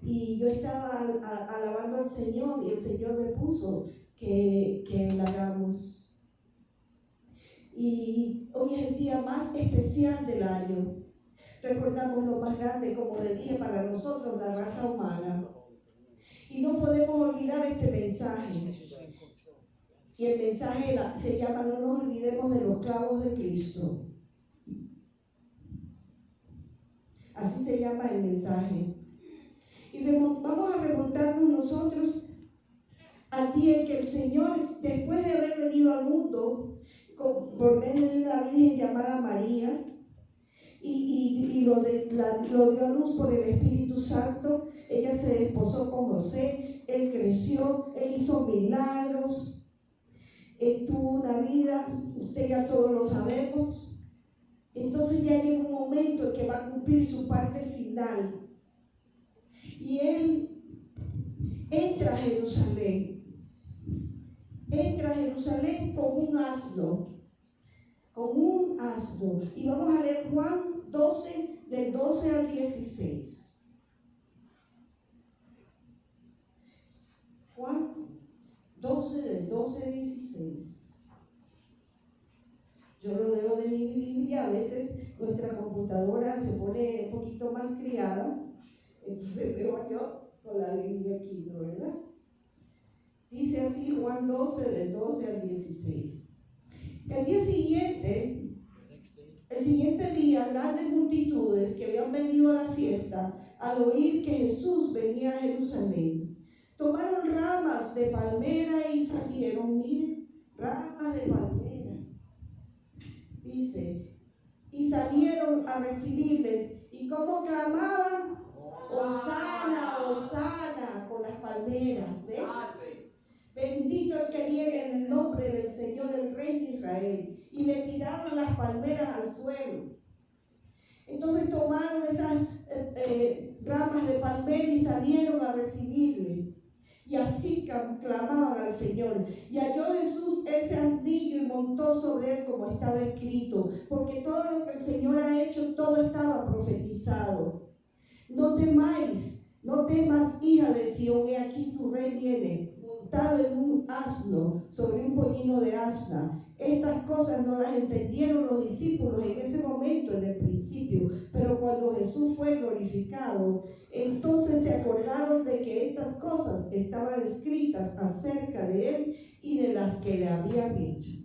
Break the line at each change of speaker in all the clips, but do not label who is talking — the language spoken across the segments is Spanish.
y yo estaba alabando al Señor y el Señor me puso que la hagamos. Y hoy es el día más especial del año. Recordamos lo más grande, como le dije, para nosotros, la raza humana. Y no podemos olvidar este mensaje. Y el mensaje se llama: no nos olvidemos de los clavos de Cristo. Así se llama el mensaje. Y vamos a remontarnos nosotros al día en que el Señor, después de haber venido al mundo por medio de una virgen llamada María, y lo dio a luz por el Espíritu Santo. Ella se desposó con José, él creció, él hizo milagros, él tuvo una vida, usted ya todos lo sabemos. Entonces ya llega un momento en que va a cumplir su parte final, y él entra a Jerusalén con un asno. Y vamos a leer Juan 12, del 12 al 16. Juan 12, del 12 al 16. Yo lo leo de mi Biblia. A veces nuestra computadora se pone un poquito mal criada, entonces veo yo con la Biblia aquí, ¿no? ¿Verdad? Dice así Juan 12, del 12 al 16. El siguiente día, grandes multitudes que habían venido a la fiesta, al oír que Jesús venía a Jerusalén, tomaron ramas de palmera y salieron. Miren, ramas de palmera. Dice, y salieron a recibirles. ¿Y cómo clamaban? Hosana, Hosana, con las palmeras. ¿Ven? Bendito el que viene en el nombre del Señor, el Rey de Israel. Y le tiraron las palmeras al suelo. Entonces tomaron esas ramas de palmera y salieron a recibirle. Y así clamaban al Señor. Y halló Jesús ese asnillo y montó sobre él, como estaba escrito. Porque todo lo que el Señor ha hecho, todo estaba profetizado. No temáis, no temas, hija de Sión, he aquí tu rey viene, montado en un asno, sobre un pollino de asna. Estas cosas no las entendieron los discípulos en ese momento, en el principio, pero cuando Jesús fue glorificado, entonces se acordaron de que estas cosas estaban escritas acerca de él y de las que le habían hecho.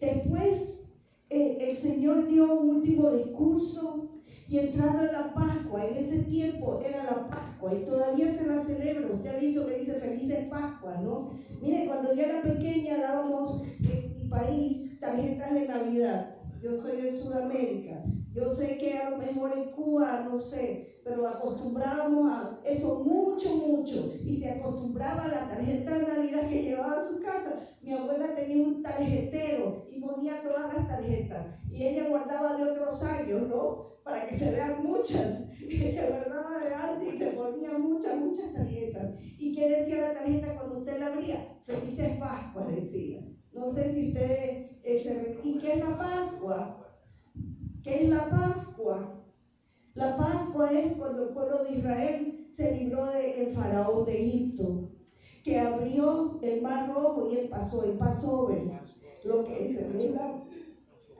Después el Señor dio un último discurso y entraron en la Pascua. En ese tiempo era la Pascua y todavía se la celebra. Usted ha visto que dice Felices Pascuas, ¿no? Mire, cuando yo era pequeña dábamos en mi país tarjetas de Navidad. Yo soy de Sudamérica. Yo sé que a lo mejor en Cuba, no sé, pero acostumbrábamos a eso mucho. Y se acostumbraba a la tarjeta de Navidad que llevaba a su casa. Mi abuela tenía un tarjetero y ponía todas las tarjetas. Y ella guardaba de otros años, ¿no? Para que se vean muchas. Ella guardaba de antes y se ponía muchas tarjetas. ¿Y qué decía la tarjeta cuando usted la abría? Felices Pascuas, decía. No sé si ustedes ¿Y qué es la Pascua? ¿Qué es la Pascua? La Pascua es cuando el pueblo de Israel se libró del faraón de Egipto, que abrió el mar rojo y él pasó, el Passover, lo que dice, ¿verdad?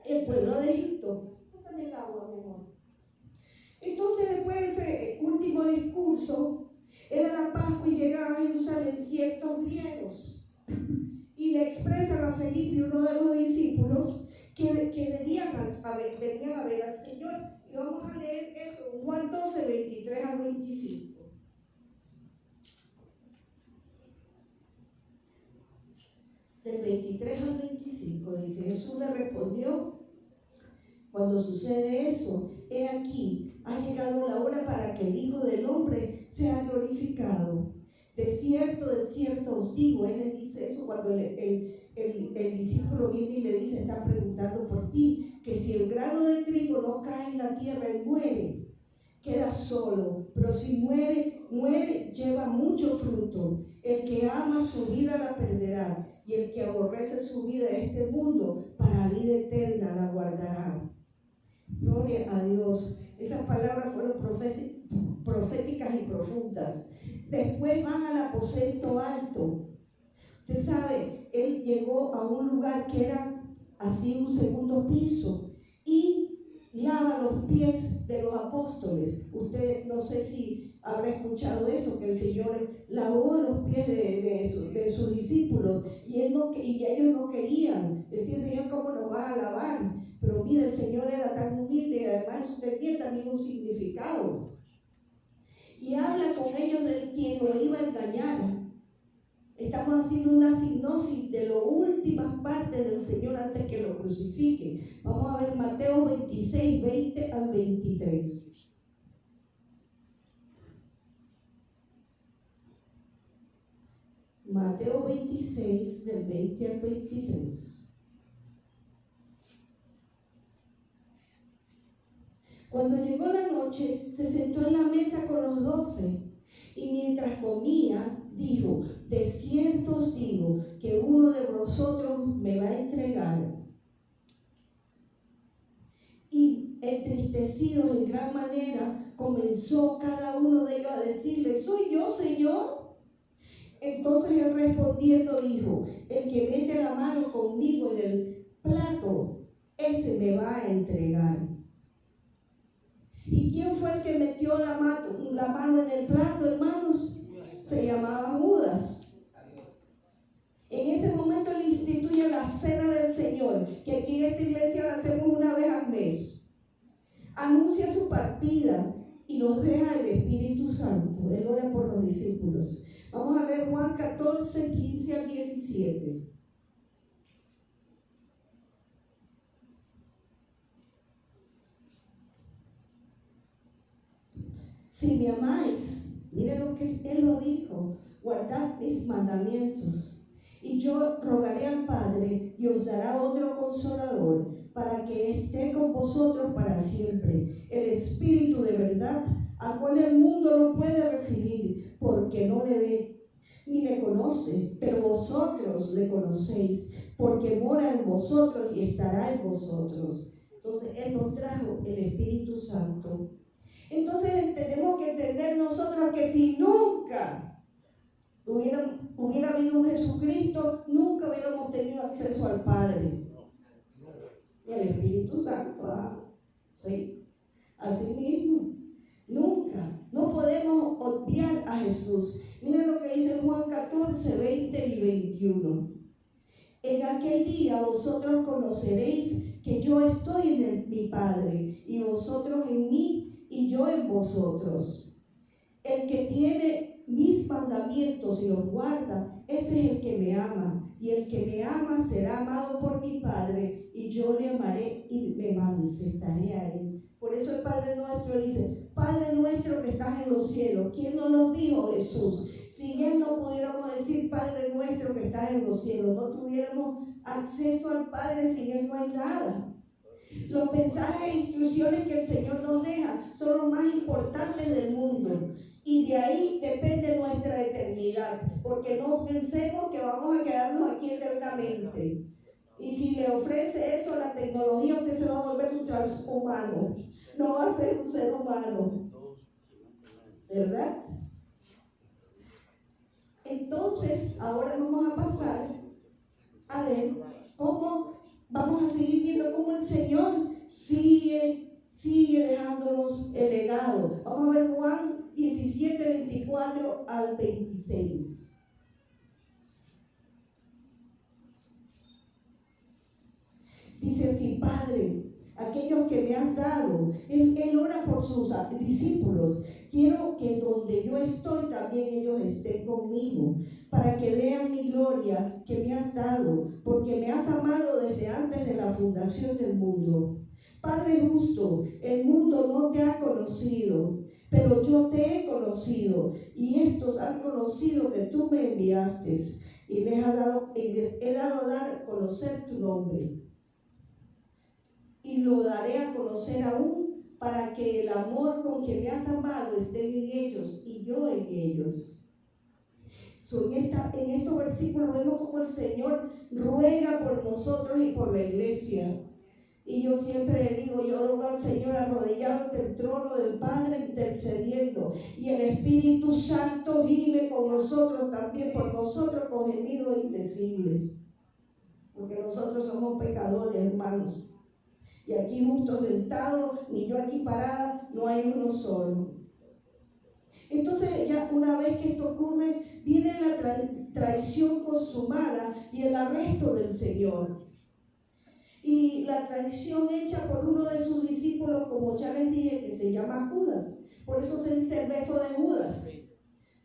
El pueblo de Egipto. Pásame el agua, mi amor. Entonces, después de ese último discurso, era la Pascua y llegaban a Jerusalén ciertos griegos. Y le expresan a Felipe, uno de los discípulos, que venían a ver al Señor. Y vamos a leer eso, Juan 12, 23 al 25. Del 23 al 25 dice: Jesús le respondió: cuando sucede eso, he aquí, ha llegado la hora para que el Hijo del Hombre sea glorificado. De cierto os digo, él le dice eso cuando el discípulo viene y le dice, está preguntando por ti, que si el grano de trigo no cae en la tierra y muere, queda solo, pero si muere, lleva mucho fruto. El que ama su vida la perderá, y el que aborrece su vida en este mundo, para vida eterna la guardará. Gloria a Dios. Esas palabras fueron proféticas y profundas. Después van al aposento alto. Usted sabe, él llegó a un lugar que era así un segundo piso y lava los pies de los apóstoles. Usted no sé si habrá escuchado eso, que el Señor lavó los pies de sus discípulos y ellos no querían. Decía, Señor, ¿cómo nos vas a lavar? Pero mira, el Señor era tan humilde y además tenía también un significado. Y habla con ellos de quien lo iba a engañar. Estamos haciendo una sinopsis de las últimas partes del Señor antes que lo crucifique. Vamos a ver Mateo 26, 20 al 23. Mateo 26, del 20 al 23. Cuando llegó la noche, se sentó en la mesa con los 12 y mientras comía, dijo: de cierto os digo que uno de vosotros me va a entregar. Y entristecidos en gran manera, comenzó cada uno de ellos a decirle: ¿soy yo, Señor? Entonces él respondiendo dijo: el que mete la mano conmigo en el plato, ese me va a entregar. ¿Y quién fue el que metió la mano en el plato, hermanos? Se llamaba Judas. En ese momento él instituye la cena del Señor, que aquí en esta iglesia la hacemos una vez al mes. Anuncia su partida y nos deja el Espíritu Santo. Él ora por los discípulos. Vamos a leer Juan 14, 15 al 17. Si me amáis, mire lo que Él lo dijo: guardad mis mandamientos. Y yo rogaré al Padre y os dará otro consolador para que esté con vosotros para siempre, el Espíritu de verdad, al cual el mundo no puede recibir porque no le ve ni le conoce, pero vosotros le conocéis porque mora en vosotros y estará en vosotros. Entonces Él nos trajo el Espíritu Santo. Entonces tenemos que entender nosotros que si nunca hubiera habido un Jesucristo, nunca hubiéramos tenido acceso al Padre y al Espíritu Santo. ¿Sí? Así mismo, nunca. No podemos obviar a Jesús. Miren lo que dice Juan 14, 20 y 21. En aquel día vosotros conoceréis que yo estoy en mi Padre y vosotros en mí y yo en vosotros. El que tiene mis mandamientos y los guarda, ese es el que me ama. Y el que me ama será amado por mi Padre, y yo le amaré y me manifestaré a él. Por eso el Padre nuestro dice: Padre nuestro que estás en los cielos. ¿Quién nos lo dijo? Jesús. Si él no pudiéramos decir Padre nuestro que estás en los cielos, no tuviéramos acceso al Padre, sin él no hay nada. Los mensajes e instrucciones que el Señor nos deja son los más importantes del mundo. Y de ahí depende nuestra eternidad. Porque no pensemos que vamos a quedarnos aquí eternamente. Y si le ofrece eso a la tecnología, usted se va a volver un transhumano. No va a ser un ser humano. ¿Verdad? Entonces, ahora vamos a pasar a ver cómo vamos a seguir viendo cómo el Señor sigue dejándonos el legado. Vamos a ver Juan 17, 24 al 26. Dice así: Padre, aquellos que me has dado, él ora por sus discípulos. Quiero que donde yo estoy también ellos estén conmigo, para que vean mi gloria que me has dado, porque me has amado desde antes de la fundación del mundo. Padre justo, el mundo no te ha conocido, pero yo te he conocido, y estos han conocido que tú me enviaste, y les he dado a dar a conocer tu nombre. Y lo daré a conocer aún, para que el amor con que me has amado esté en ellos y yo en ellos. En estos versículos vemos como el Señor ruega por nosotros y por la iglesia. Y yo siempre le digo, yo oro al Señor arrodillado ante el trono del Padre intercediendo. Y el Espíritu Santo vive con nosotros también, por nosotros con gemidos indecibles. Porque nosotros somos pecadores, hermanos. Y aquí justo sentado, ni yo aquí parada, no hay uno solo. Entonces ya una vez que esto ocurre, viene la traición consumada y el arresto del Señor. Y la traición hecha por uno de sus discípulos, como ya les dije, que se llama Judas. Por eso se dice el beso de Judas,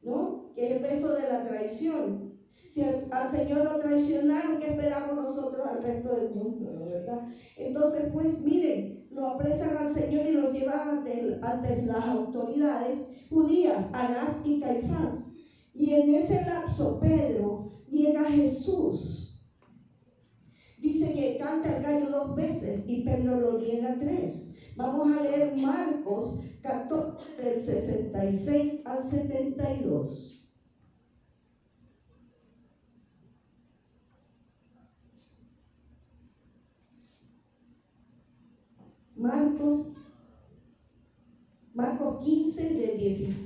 ¿no? Que es el beso de la traición. Si al Señor lo traicionaron, ¿qué esperamos nosotros al resto del mundo, ¿no? ¿Verdad? Entonces, pues miren, lo apresan al Señor y lo llevan ante las autoridades judías, Anás y Caifás. Y en ese lapso Pedro niega a Jesús. Dice que canta el gallo 2 veces y Pedro lo niega 3. Vamos a leer Marcos 14, del 66 al 72. Marcos 15, del 16.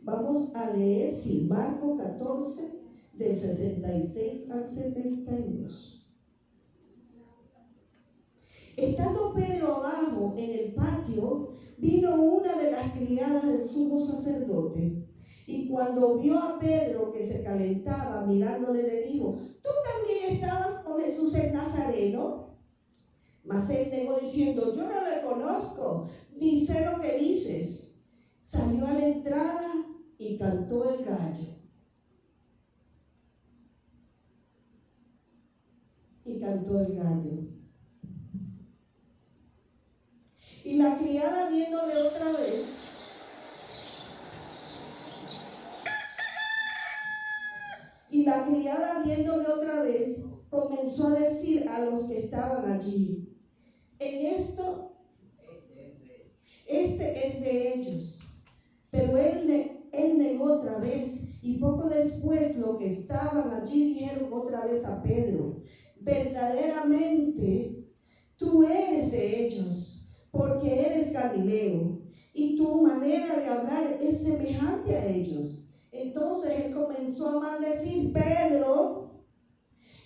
Vamos a leer, sí, Marcos 14, del 66 al 72. Estando Pedro abajo en el patio, vino una de las criadas del sumo sacerdote, y cuando vio a Pedro que se calentaba, mirándole, le dijo: ¿tú también estabas con Jesús el Nazareno? Mas él negó diciendo: yo no le conozco, ni sé lo que dices. Salió a la entrada y cantó el gallo. Y cantó el gallo. Y la criada, viéndole otra vez, comenzó a decir a los que estaban allí: en esto, este es de ellos. Pero él negó otra vez, y poco después los que estaban allí dijeron otra vez a Pedro: verdaderamente tú eres de ellos, porque eres Galileo, y tu manera de hablar es semejante a ellos. Entonces él comenzó a maldecir Pedro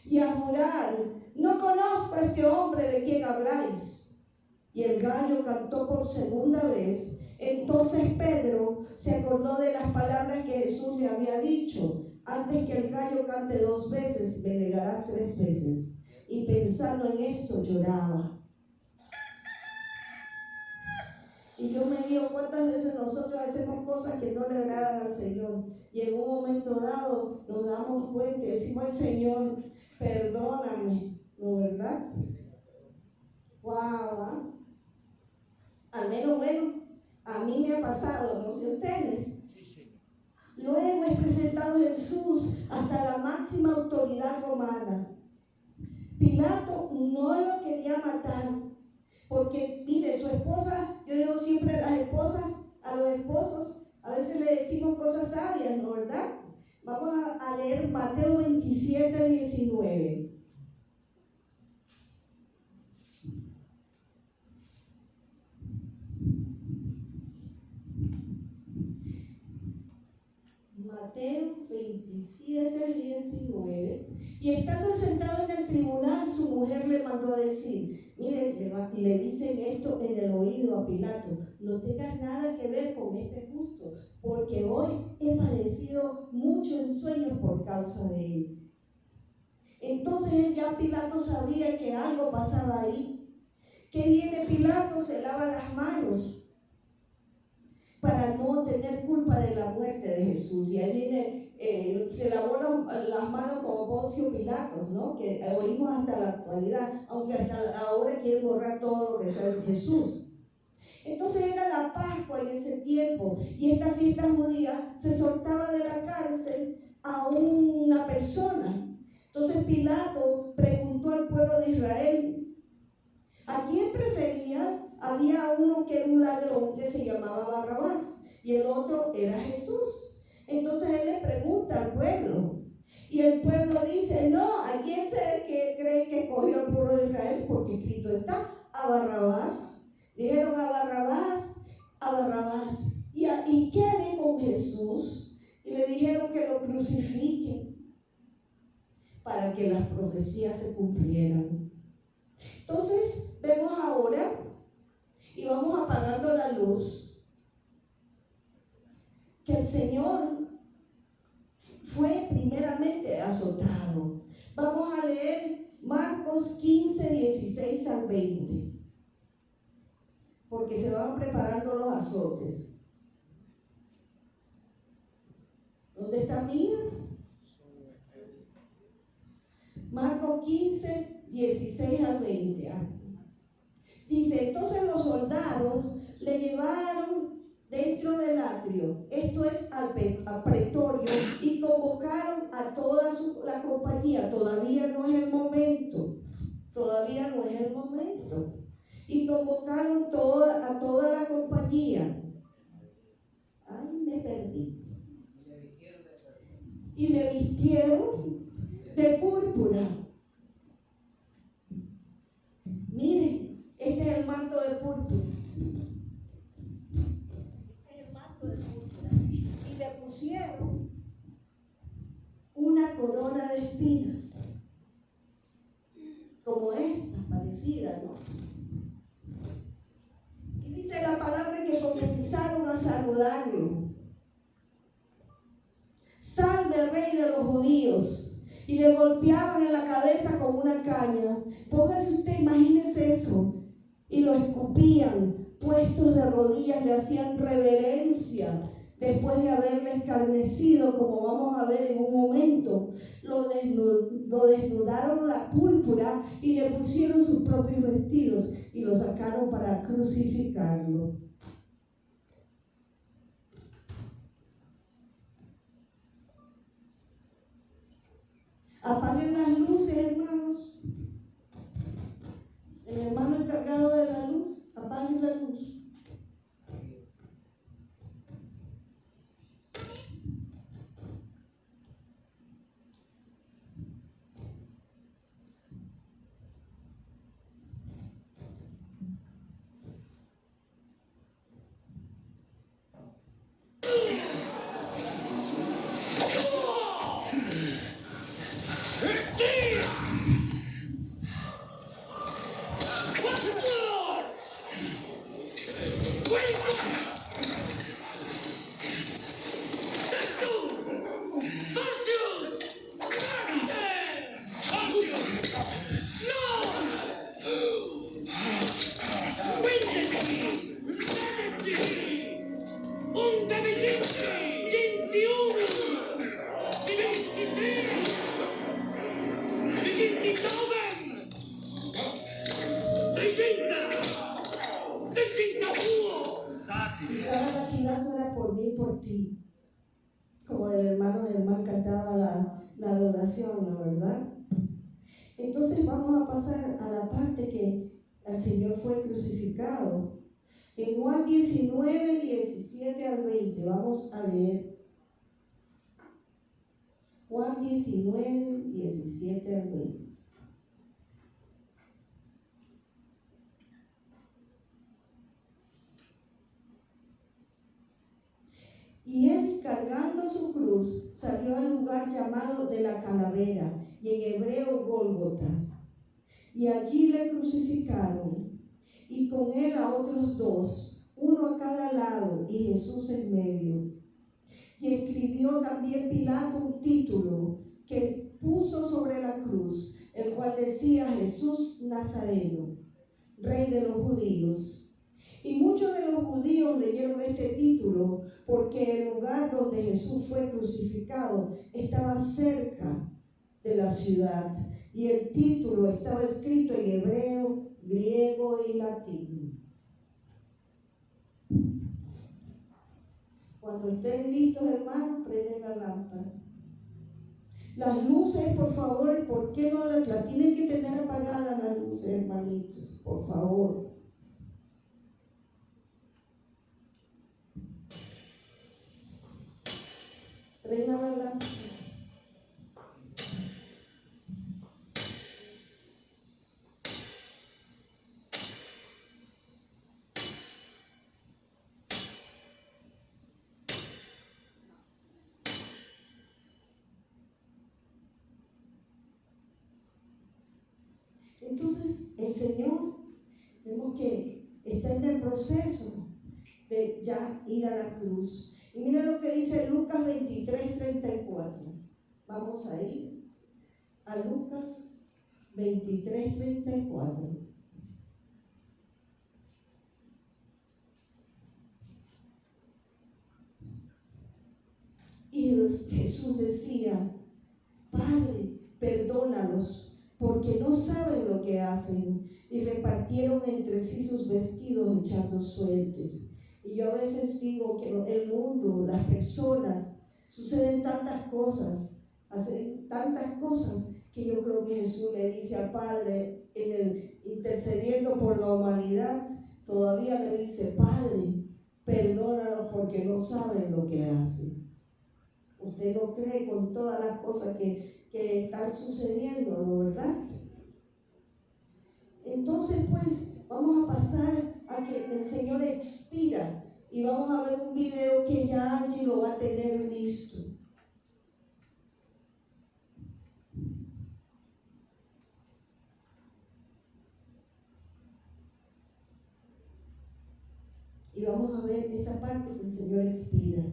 y a jurar: no conozco a este hombre de quien habláis. Y el gallo cantó por segunda vez. Entonces Pedro se acordó de las palabras que Jesús le había dicho: antes que el gallo cante 2 veces, me negarás 3 veces. Y pensando en esto, lloraba. Y yo me digo, ¿cuántas veces nosotros hacemos cosas que no le agradan al Señor? Y en un momento dado nos damos cuenta y decimos: ay, Señor, perdóname, ¿no, verdad? Wow, al menos, bueno, a mí me ha pasado, no sé ustedes. Luego es presentado Jesús hasta la máxima autoridad romana. Pilato no lo quería matar, porque mire, su esposa, yo digo siempre a las esposas, a los esposos, a veces le decimos cosas sabias, ¿no, verdad? Vamos a leer Mateo 27, 19. Mateo 27, 19. Y estando sentado en el tribunal, su mujer le mandó a decir: miren, le dicen esto en el oído a Pilato: no tengas nada que ver con este justo, porque hoy he padecido mucho en sueños por causa de él. Entonces ya Pilato sabía que algo pasaba ahí. Que viene Pilato, se lava las manos para no tener culpa de la muerte de Jesús. Y ahí viene, se lavó las manos como Poncio Pilatos, ¿no? Que oímos hasta la actualidad, aunque hasta ahora quieren borrar todo lo que sea de Jesús. Entonces era la Pascua en ese tiempo, y esta fiesta judía se soltaba de la cárcel a una persona. Entonces Pilato preguntó al pueblo de Israel: ¿a quién prefería? Había uno que era un ladrón que se llamaba Barrabás, y el otro era Jesús. Entonces él le pregunta al pueblo, y el pueblo dice: no, ¿a quién cree que escogió el pueblo de Israel? Porque Jesús y le dijeron que lo crucifiquen para que las profecías se cumplieran. Entonces, vemos ahora, y vamos apagando la luz, que el Señor fue primeramente azotado. Vamos a leer Marcos 15, 16 al 20, porque se van preparando los azotes. ¿Dónde está Mía? Marcos 15, 16 al 20. Dice, entonces los soldados le llevaron dentro del atrio, esto es al pretorio, y convocaron a toda la compañía. Todavía no es el momento. Y convocaron a toda la compañía. Ay, me perdí. Y le vistieron de púrpura. Miren, este es el manto de púrpura. Y le pusieron una corona de espinas, como esta, parecida, ¿no? Y dice la palabra que comenzaron a saludarlo. Salve, rey de los judíos. Y le golpeaban en la cabeza con una caña. Póngase usted, imagínese eso. Y lo escupían, puestos de rodillas, le hacían reverencia. Después de haberle escarnecido, como vamos a ver en un momento, lo desnudaron la púrpura y le pusieron sus propios vestidos y lo sacaron para crucificarlo. Apaguen las luces, hermanos. El hermano encargado de la luz, apaguen la luz. Por mí y por ti, como el hermano Germán cantaba la adoración, ¿no, verdad? Entonces vamos a pasar a la parte que el Señor fue crucificado. En Juan 19, 17 al 20, vamos a leer. Juan 19, 17 al 20. Y él, cargando su cruz, salió al lugar llamado de la calavera, y en hebreo Gólgota. Y allí le crucificaron, y con él a otros dos, uno a cada lado, y Jesús en medio. Y escribió también Pilato un título que puso sobre la cruz, el cual decía: Jesús Nazareno, Rey de los judíos. Y muchos de los judíos leyeron este título porque el lugar donde Jesús fue crucificado estaba cerca de la ciudad, y el título estaba escrito en hebreo, griego y latín. Cuando estén listos, hermanos, prenden la lámpara. Las luces, por favor, ¿por qué no las tienen que tener apagadas las luces, hermanitos? Por favor. Prendan la lámpara. Entonces el Señor, vemos que está en el proceso de ya ir a la cruz. Y mira lo que dice Lucas 23:34. Vamos a ir a Lucas 23:34. Y Jesús decía: Padre, perdónalos, porque no saben lo que hacen. Y repartieron entre sí sus vestidos echando suertes. Y yo a veces digo que el mundo, las personas, suceden tantas cosas, hacen tantas cosas, que yo creo que Jesús le dice al Padre, intercediendo por la humanidad, todavía le dice: Padre, perdónalos porque no saben lo que hacen. Usted no cree con todas las cosas que están sucediendo, ¿no, verdad? Entonces, pues, vamos a pasar a que el Señor expira y vamos a ver un video que ya Angie lo va a tener listo. Y vamos a ver esa parte que el Señor expira.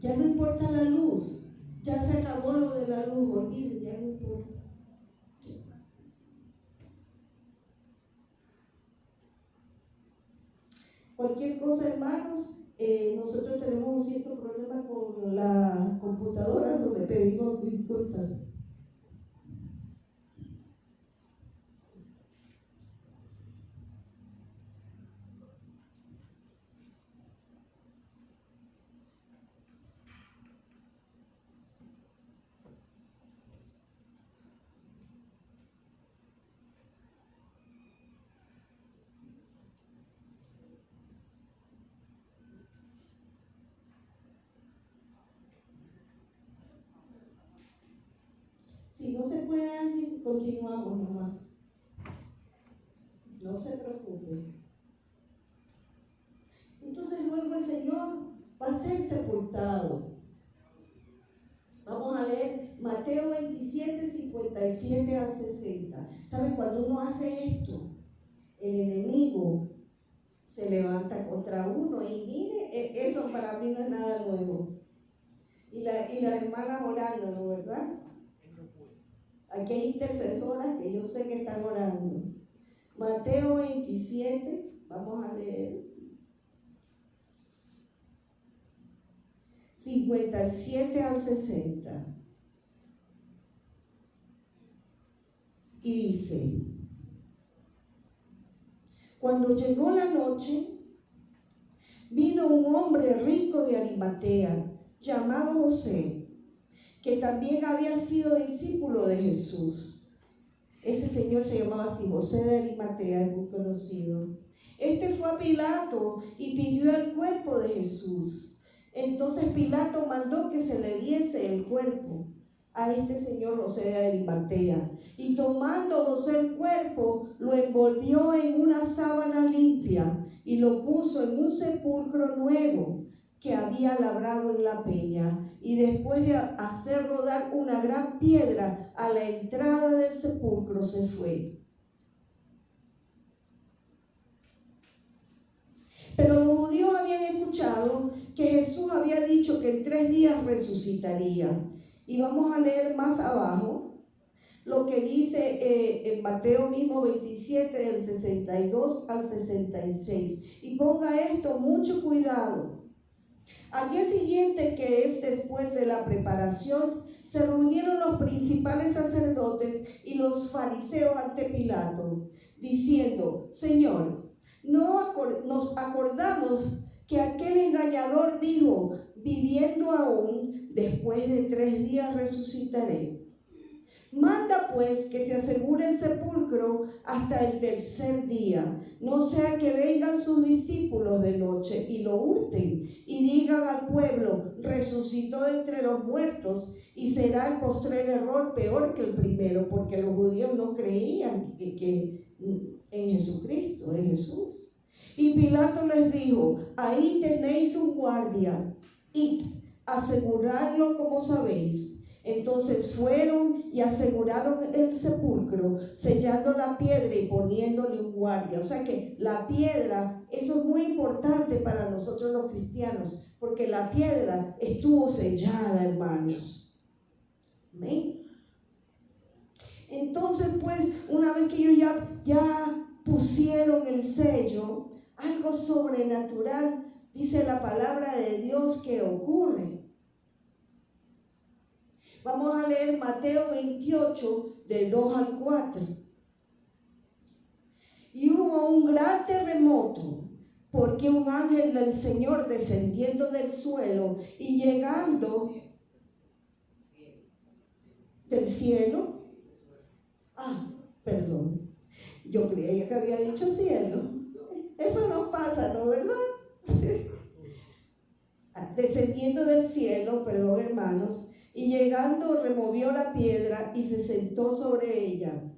Ya no importa la luz, ya se acabó lo de la luz, olviden, ya no importa. Cualquier cosa, hermanos, nosotros tenemos un cierto problema con la computadora, donde pedimos disculpas. Si no se puede, Ángel, continuamos nomás. No se preocupe. Entonces luego el Señor va a ser sepultado. Vamos a leer Mateo 27, 57 al 60. ¿Sabes? Cuando uno hace esto, el enemigo se levanta contra uno. Y mire, eso para mí no es nada nuevo. Y las hermanas orando, ¿no, verdad? Aquí hay intercesoras que yo sé que están orando. Mateo 27, vamos a leer 57 al 60. Y dice: cuando llegó la noche, vino un hombre rico de Arimatea, llamado José, que también había sido discípulo de Jesús. Ese señor se llamaba así, José de Arimatea, es muy conocido. Este fue a Pilato y pidió el cuerpo de Jesús. Entonces Pilato mandó que se le diese el cuerpo a este señor José de Arimatea. Y tomando José el cuerpo, lo envolvió en una sábana limpia y lo puso en un sepulcro nuevo que había labrado en la peña. Y después de hacer rodar una gran piedra a la entrada del sepulcro, se fue. Pero los judíos habían escuchado que Jesús había dicho que en 3 días resucitaría. Y vamos a leer más abajo lo que dice en Mateo mismo 27, del 62 al 66. Y ponga esto mucho cuidado. Al día siguiente, que es después de la preparación, se reunieron los principales sacerdotes y los fariseos ante Pilato, diciendo: Señor, nos acordamos que aquel engañador dijo: viviendo aún, después de 3 días resucitaré. Manda pues que se asegure el sepulcro hasta el 3er día, no sea que vengan sus discípulos de noche y lo hurten y digan al pueblo: resucitó de entre los muertos, y será el postrer error peor que el primero, porque los judíos no creían en Jesucristo, en Jesús. Y Pilato les dijo: ahí tenéis un guardia, y asegurarlo como sabéis. Entonces fueron y aseguraron el sepulcro, sellando la piedra y poniéndole un guardia. O sea que la piedra, eso es muy importante para nosotros los cristianos, porque la piedra estuvo sellada, hermanos. ¿Amén? Entonces, pues, una vez que ellos ya pusieron el sello, algo sobrenatural, dice la palabra de Dios, que ocurre. Vamos a leer Mateo 28, del 2 al 4. Y hubo un gran terremoto, porque un ángel del Señor descendiendo del suelo y llegando del cielo. Perdón. Yo creía que había dicho cielo. Eso nos pasa, ¿no, verdad? Descendiendo del cielo, perdón, hermanos, y llegando removió la piedra y se sentó sobre ella.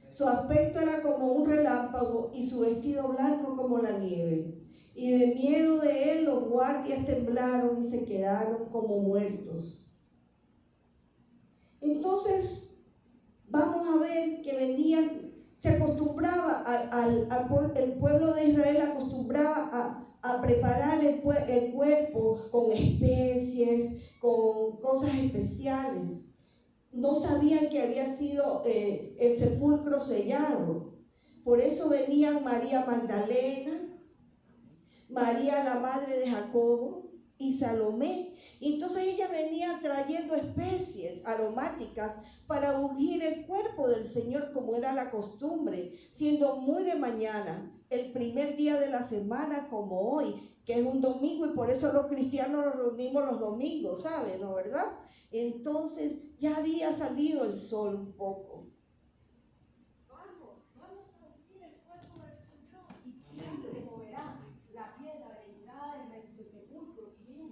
Su aspecto era como un relámpago y su vestido blanco como la nieve. Y de miedo de él los guardias temblaron y se quedaron como muertos. Entonces, vamos a ver que venían, se acostumbraba, el pueblo de Israel acostumbraba a preparar el cuerpo con especies, con cosas especiales. No sabían que había sido el sepulcro sellado. Por eso venían María Magdalena, María la madre de Jacobo y Salomé. Y entonces ella venía trayendo especies aromáticas para ungir el cuerpo del Señor, como era la costumbre, siendo muy de mañana, el primer día de la semana, como hoy, que es un domingo, y por eso los cristianos nos reunimos los domingos, ¿saben? ¿No, verdad? Entonces ya había salido el sol un poco. Vamos a ungir el cuerpo del Señor. ¿Y quién removerá la piedra de la entrada del sepulcro? ¿Quién?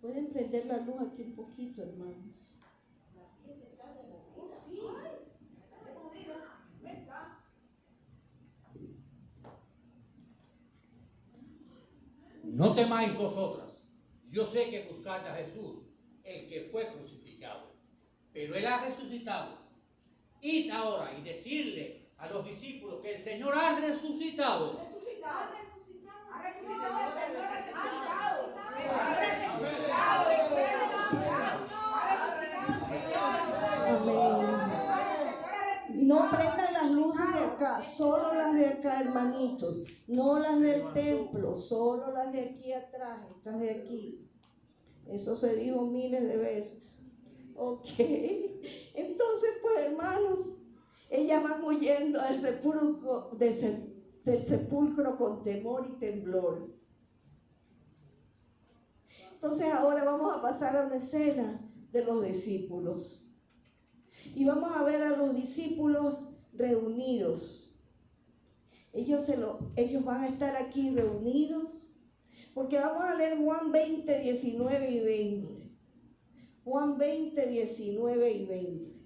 Pueden prender la luz aquí un poquito, hermanos. Sí.
No temáis vosotras. Yo sé que buscáis a Jesús, el que fue crucificado, pero Él ha resucitado. Id ahora y decirle a los discípulos que el Señor ha resucitado.
Ha resucitado. Amén. No prendan las luces de acá, solo las de acá, hermanitos. No las del templo, solo las de aquí atrás, estas de aquí. Eso se dijo miles de veces. Ok. Entonces, pues, hermanos, ellas van huyendo del sepulcro con temor y temblor. Entonces, ahora vamos a pasar a una escena de los discípulos. Y vamos a ver a los discípulos reunidos. Ellos van a estar aquí reunidos, porque vamos a leer Juan 20, 19 y 20. Juan 20, 19 y 20.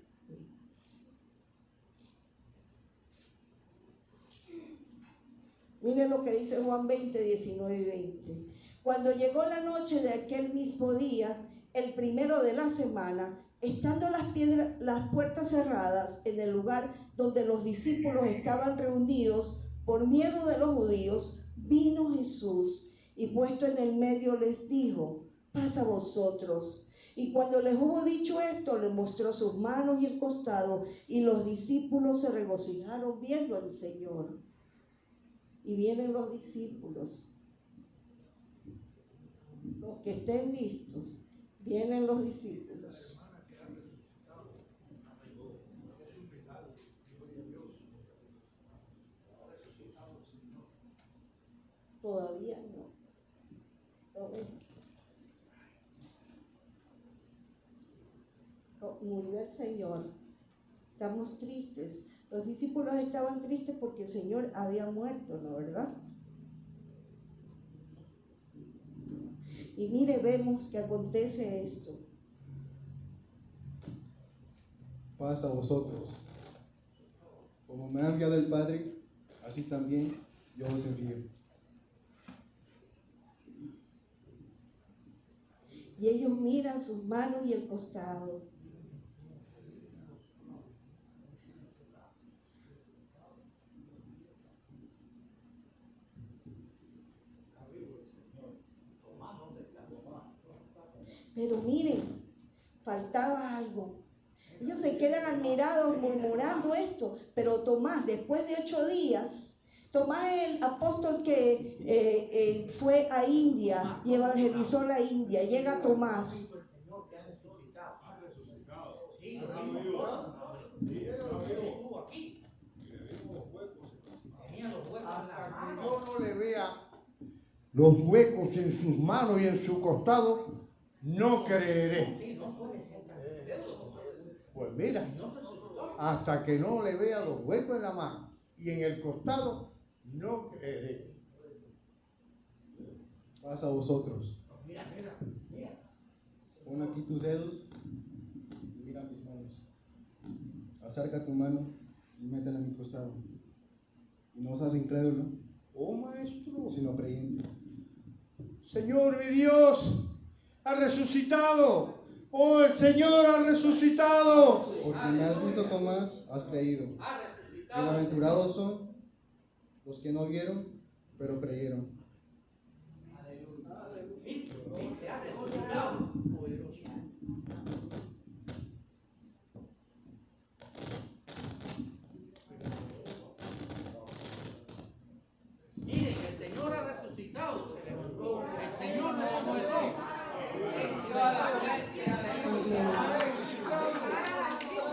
Miren lo que dice Juan 20, 19 y 20. Cuando llegó la noche de aquel mismo día, el primero de la semana, estando las puertas cerradas en el lugar donde los discípulos estaban reunidos, por miedo de los judíos, vino Jesús y puesto en el medio les dijo: paz a vosotros. Y cuando les hubo dicho esto, les mostró sus manos y el costado, y los discípulos se regocijaron viendo al Señor. Y vienen los discípulos, los que estén listos, vienen los discípulos. Todavía no. Murió el Señor. Estamos tristes. Los discípulos estaban tristes porque el Señor había muerto, ¿no, verdad? Y mire, vemos que acontece esto.
Paz a vosotros. Como me ha enviado el Padre, así también yo os envío.
Y ellos miran sus manos y el costado. Pero miren, faltaba algo. Ellos se quedan admirados murmurando esto, pero Tomás, después de 8 días, Tomás, el apóstol que fue a India y evangelizó la India, llega Tomás.
Hasta que yo no le vea los huecos en sus manos y en su costado, no creeré. Pues mira, hasta que no le vea los huecos en la mano y en el costado, no creeré.
Paz a vosotros. Pon aquí tus dedos y mira mis manos. Acerca tu mano y métela en mi costado. Y no seas incrédulo,
Oh maestro,
sino creyente.
Señor mi Dios, ha resucitado. Oh, el Señor ha resucitado.
Porque me has visto, Tomás, has creído. Bienaventurados son los que no vieron, pero creyeron.
Miren, el Señor ha resucitado, se levantó. El Señor no va a morir.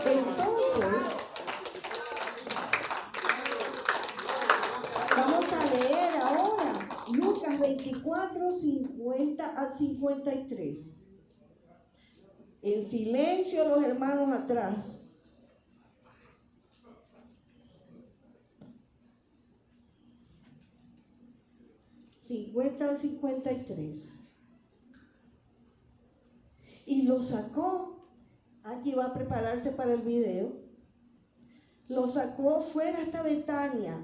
Entonces, vamos a leer ahora Lucas 24, 50 al 53. En silencio los hermanos atrás. ...50 al 53. Y lo sacó. Allí va a prepararse para el video. Lo sacó fuera hasta Betania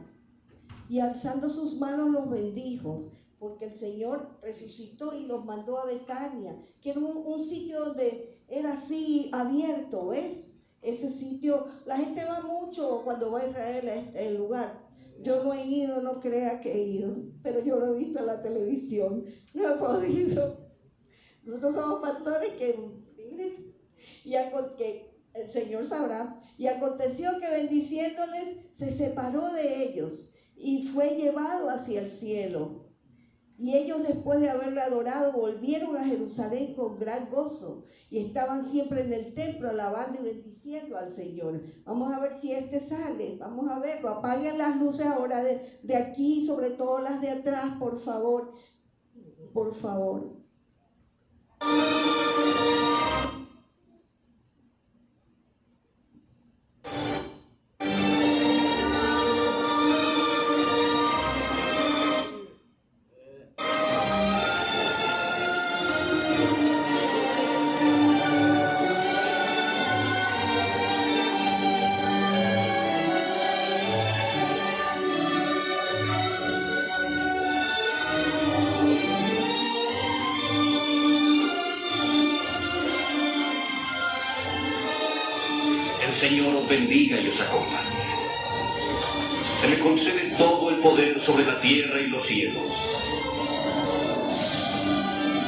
y alzando sus manos los bendijo, porque el Señor resucitó y los mandó a Betania, que era un sitio donde era así abierto, ¿ves? Ese sitio, la gente va mucho cuando va a Israel a este lugar. Yo no he ido, no crea que he ido, pero yo lo he visto en la televisión, no he podido. Nosotros somos pastores que, miren, y que el Señor sabrá. Y aconteció que bendiciéndoles se separó de ellos y fue llevado hacia el cielo. Y ellos, después de haberle adorado, volvieron a Jerusalén con gran gozo y estaban siempre en el templo alabando y bendiciendo al Señor. Vamos a ver si sale, vamos a verlo. Apaguen las luces ahora de aquí, sobre todo las de atrás, por favor. Por favor.
El Señor os bendiga y os acompañe. Se me concede todo el poder sobre la tierra y los cielos.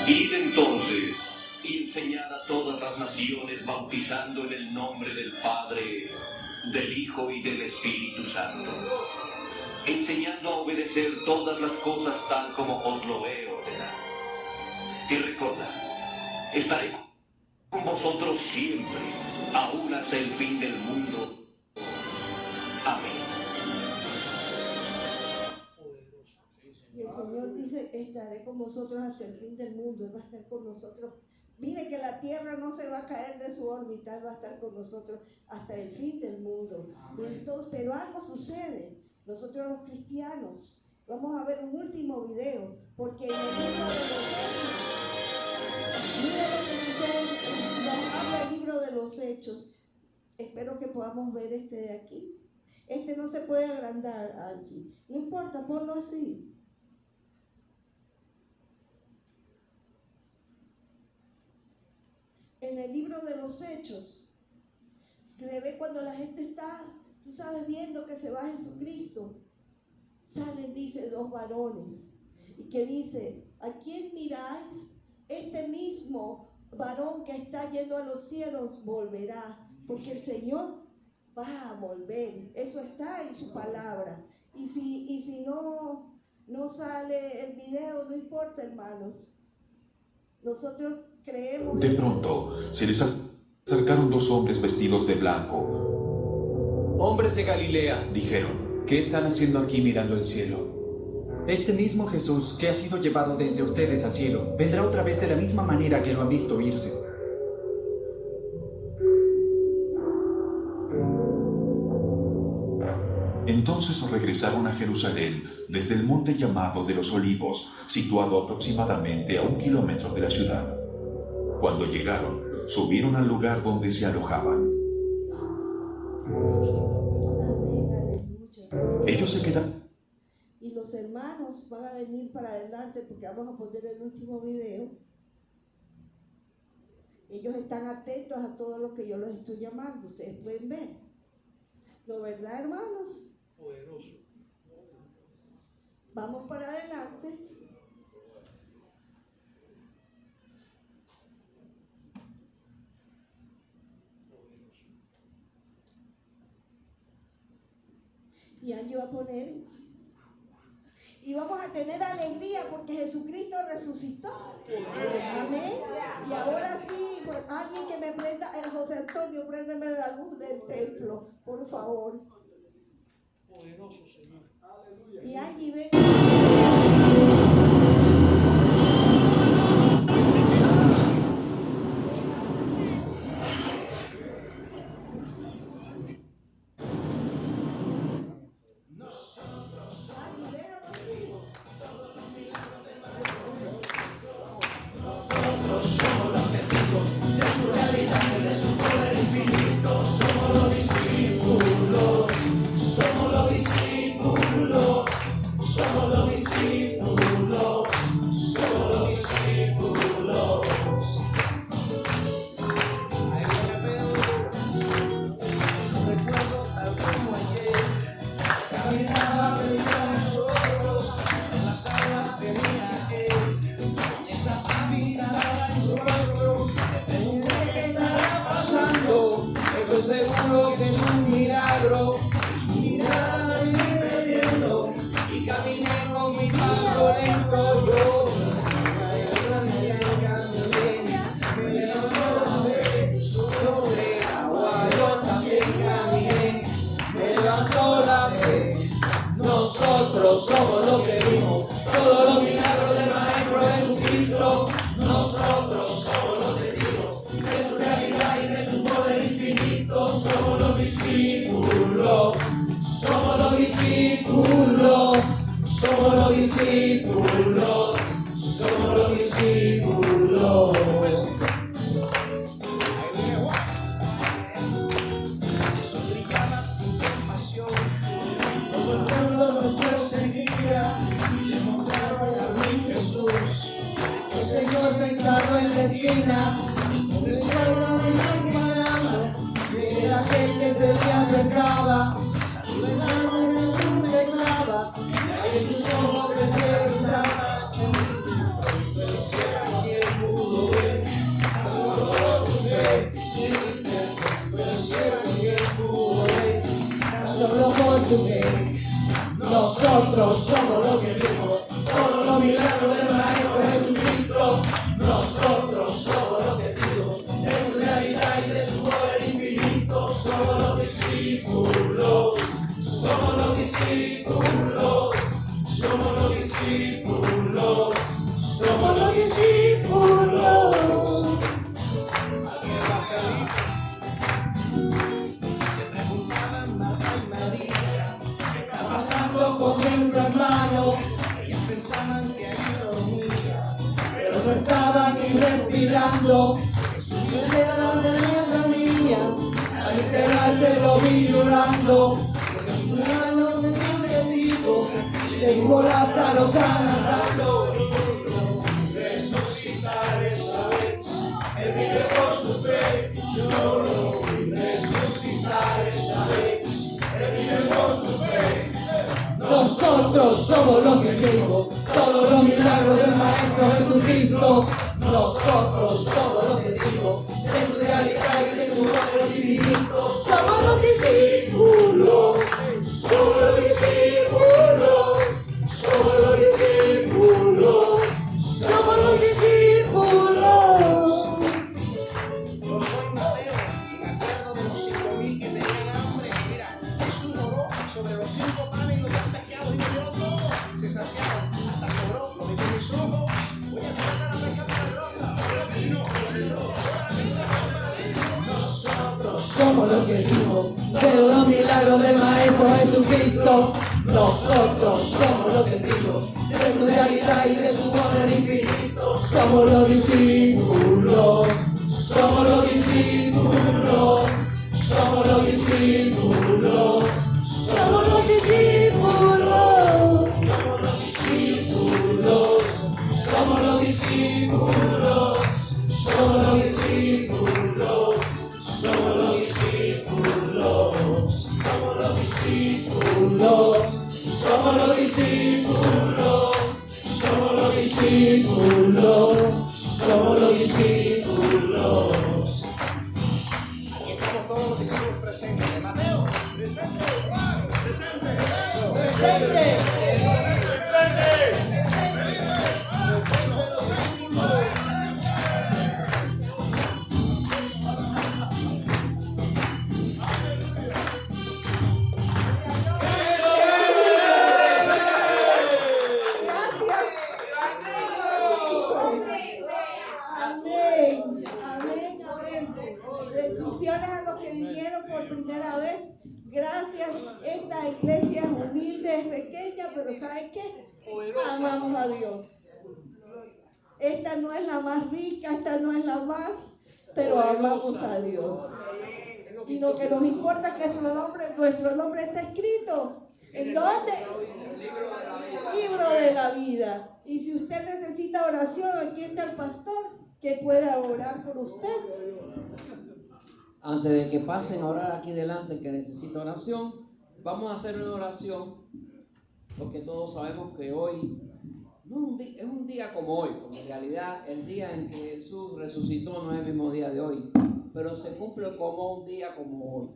Id entonces y enseñad a todas las naciones, bautizando en el nombre del Padre, del Hijo y del Espíritu Santo, enseñando a obedecer todas las cosas tal como os lo he ordenado. Y recordad, estaré con vosotros siempre, aún hasta el fin del mundo. Amén.
Y el Señor dice, estaré con vosotros hasta el fin del mundo. Él va a estar con nosotros. Mire que la tierra no se va a caer de su órbita, Él va a estar con nosotros hasta el fin del mundo. Y entonces, pero algo sucede. Nosotros los cristianos, vamos a ver un último video, porque en el libro de los Hechos, mire lo que sucede, nos habla el libro de los Hechos. Espero que podamos ver este de aquí. Este no se puede agrandar allí. No importa, ponlo así. En el libro de los Hechos, se ve cuando la gente está, tú sabes, viendo que se va Jesucristo. Salen, dice, 2 varones. Y que dice, ¿a quién miráis? Este mismo varón que está yendo a los cielos volverá, porque el Señor va a volver. Eso está en su palabra. Y si no sale el video, no importa, hermanos. Nosotros creemos.
De pronto se les acercaron 2 hombres vestidos de blanco.
Hombres de Galilea,
Dijeron:
¿qué están haciendo aquí mirando el cielo?
Este mismo Jesús que ha sido llevado de entre ustedes al cielo, vendrá otra vez de la misma manera que lo han visto irse.
Entonces regresaron a Jerusalén desde el monte llamado de los Olivos, situado aproximadamente a 1 kilómetro de la ciudad. Cuando llegaron, subieron al lugar donde se alojaban. Ellos se quedaron.
Y los hermanos van a venir para adelante porque vamos a poner el último video. Ellos están atentos a todo lo que yo los estoy llamando. Ustedes pueden ver. ¿No, verdad, hermanos?
Poderoso.
Vamos para adelante. Y Angie va a poner. Y vamos a tener alegría porque Jesucristo resucitó. Amén. Y ahora sí, pues, alguien que me prenda, José Antonio, préndeme la luz del templo, por favor.
Poderoso, Señor.
Y Angie, ven.
Seguro que es un milagro, su mirada me viene perdiendo y caminé con mi paso lento. Yo me levantó la fe sobre agua, yo también caminé, me levantó la fe. Nosotros somos los que vimos todos los milagros del Maestro Jesucristo. Nosotros somos los testigos de su realidad y de su poder infinito. Somos los discípulos, somos los discípulos, somos los discípulos, somos los discípulos. Jesús brillaba sin compasión, todo el pueblo lo perseguía y le mostraron a mi Jesús. El Señor sentado en la esquina, con el suelo en la mano, que la gente se le acercaba, saludando Jesús le clava, y en sus ojos desierta, pareciera que él pudo ver, solo su fe, pareciera que él pudo ver, solo por tu fe. Nosotros somos los que vimos todos los milagros del Maestro Jesucristo. Nosotros somos los testigos de su realidad y de su poder infinito. Somos los discípulos, somos los discípulos, somos los discípulos, somos los discípulos. Aquel va feliz. Se preguntaban Marta y María, ¿qué está pasando con mi hermano? Ellas pensaban que allí dormía, pero no estaba ni respirando. Jesús le daba de mía, ahí literal se lo vi llorando, porque su mano me ha bendito, tengo Lázaro sanando. Resucitar esa vez, él vive por su fe, yo lo vi resucitar esa vez, él vive por su fe. Nosotros somos los que hicimos todos los milagros del Maestro Jesucristo. Nosotros somos los testigos de su realidad y de su nombre divino. Somos los discípulos, somos los discípulos, somos los discípulos, somos los discípulos. Yo soy Mateo y me acuerdo de los 5.000 que tenían hambre. Mira, Jesús oró sobre los 5 panes y los 2 pescados y lo dio todo. Se saciaron, hasta sobró, lo vi con mis ojos. Voy a tratar la pesca milagrosa. Nosotros somos los que vimos de los milagros del Maestro Jesucristo. Nosotros somos los testigos de su realidad y de su poder infinito. Somos los discípulos, somos los discípulos, somos los discípulos, somos los discípulos, somos los discípulos, somos los discípulos, somos los discípulos, somos los discípulos, somos los discípulos, somos los discípulos, somos los discípulos, somos los discípulos. Aquí estamos todos los discípulos presentes. ¿De Mateo? Presente. Juan, presente. Presente.
Amén, amén, amén. Bendiciones a los que vinieron por primera vez. Gracias. Esta iglesia es humilde, es pequeña, pero ¿saben qué? Amamos a Dios. Esta no es la más rica, esta no es la más, pero amamos a Dios. Y lo que nos importa es que nuestro nombre está escrito. ¿En dónde? Libro de la vida. Y si usted necesita oración, aquí está el pastor que pueda orar por usted.
Antes de que pasen a orar aquí delante, que necesita oración, vamos a hacer una oración, porque todos sabemos que hoy es un día como hoy, porque en realidad el día en que Jesús resucitó no es el mismo día de hoy, pero se cumple como un día como hoy,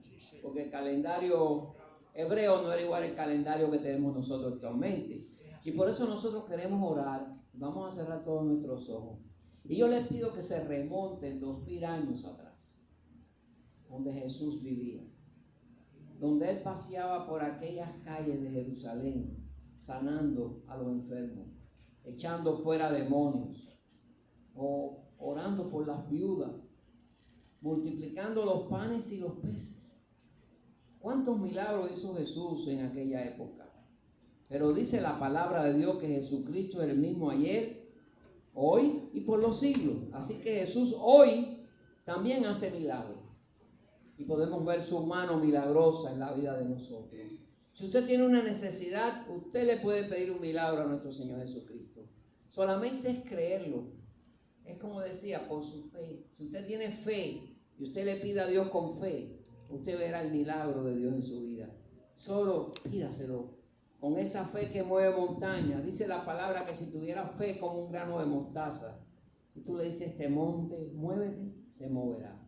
porque el calendario hebreo no era igual al calendario que tenemos nosotros actualmente. Y por eso nosotros queremos orar. Vamos a cerrar todos nuestros ojos. Y yo les pido que se remonten 2000 años atrás, donde Jesús vivía, donde Él paseaba por aquellas calles de Jerusalén, sanando a los enfermos, echando fuera demonios, o orando por las viudas, multiplicando los panes y los peces. ¿Cuántos milagros hizo Jesús en aquella época? Pero dice la palabra de Dios que Jesucristo es el mismo ayer, hoy y por los siglos. Así que Jesús hoy también hace milagros. Y podemos ver su mano milagrosa en la vida de nosotros. Si usted tiene una necesidad, usted le puede pedir un milagro a nuestro Señor Jesucristo. Solamente es creerlo. Es como decía, por su fe. Si usted tiene fe y usted le pide a Dios con fe, usted verá el milagro de Dios en su vida. Solo pídaselo. Con esa fe que mueve montañas. Dice la palabra que si tuviera fe como un grano de mostaza, y tú le dices este monte, muévete, se moverá.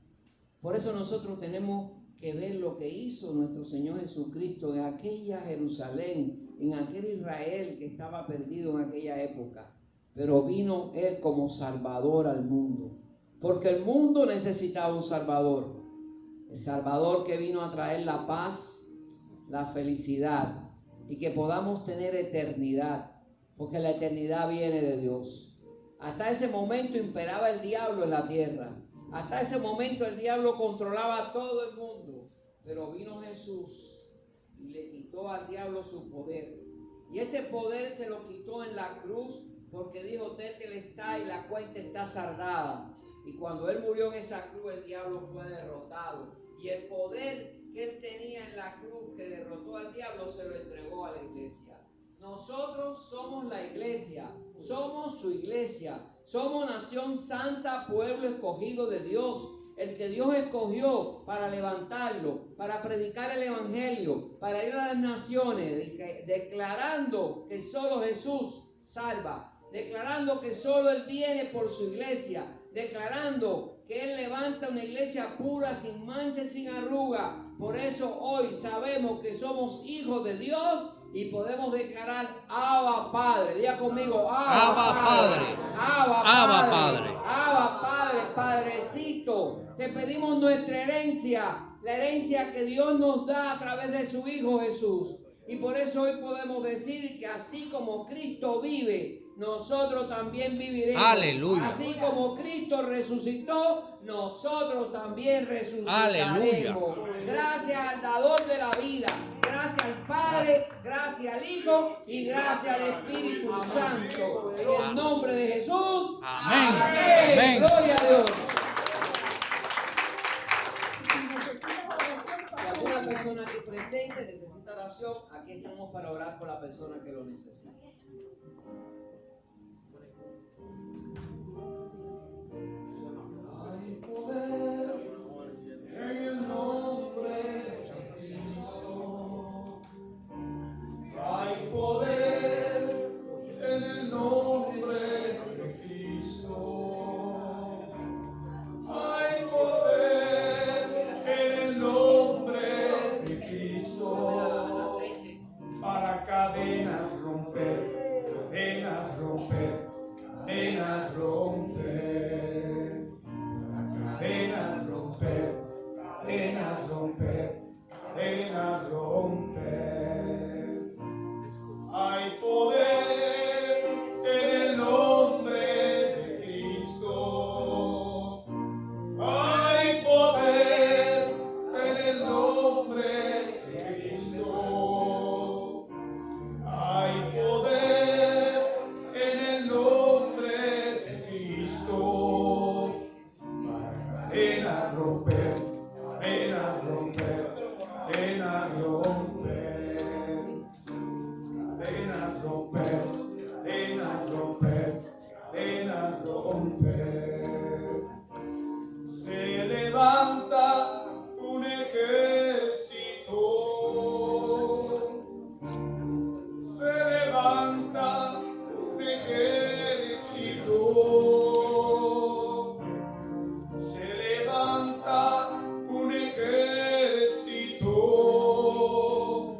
Por eso nosotros tenemos que ver lo que hizo nuestro Señor Jesucristo en aquella Jerusalén, en aquel Israel que estaba perdido en aquella época. Pero vino Él como Salvador al mundo, porque el mundo necesitaba un Salvador. El Salvador que vino a traer la paz, la felicidad, y que podamos tener eternidad, porque la eternidad viene de Dios. Hasta ese momento imperaba el diablo en la tierra. Hasta ese momento el diablo controlaba a todo el mundo. Pero vino Jesús y le quitó al diablo su poder. Y ese poder se lo quitó en la cruz, porque dijo, tetelestai, la cuenta está saldada. Y cuando Él murió en esa cruz, el diablo fue derrotado. Y el poder que él tenía en la cruz, que derrotó al diablo, se lo entregó a la iglesia. Nosotros somos la iglesia, somos su iglesia, somos nación santa, pueblo escogido de Dios, el que Dios escogió para levantarlo, para predicar el evangelio, para ir a las naciones, declarando que solo Jesús salva, declarando que solo Él viene por su iglesia, declarando que Él levanta una iglesia pura, sin mancha y sin arruga. Por eso hoy sabemos que somos hijos de Dios y podemos declarar Abba Padre. Diga conmigo, Abba Padre. Abba Padre. Abba Padre, Padrecito. Te pedimos nuestra herencia, la herencia que Dios nos da a través de su Hijo Jesús. Y por eso hoy podemos decir que así como Cristo vive, nosotros también viviremos.
Aleluya.
Así como Cristo resucitó, nosotros también resucitaremos.
Aleluya.
Gracias al dador de la vida, gracias al Padre, gracias al Hijo y gracias al Espíritu Santo. En el nombre de Jesús.
Amén.
Amén.
Amén.
Gloria a Dios.
Si necesitas oración,
Si
pasa
alguna
adelante.
persona aquí presente necesita oración, aquí estamos para orar por la persona que lo necesita.
Hay poder en el nombre de Cristo. Hay poder en el nombre de Cristo. Hay poder en el nombre de Cristo. Para cadenas romper, cadenas romper, cadenas romper. Para cadenas romper, cadenas romper, cadenas romper. Hay poder en el nombre de Cristo. Hay poder en el nombre de Cristo. Hay poder en el nombre de Cristo. Para cadenas romper, cadenas romper, cadenas romper. Cadenas romper, cadenas romper, cadenas romper.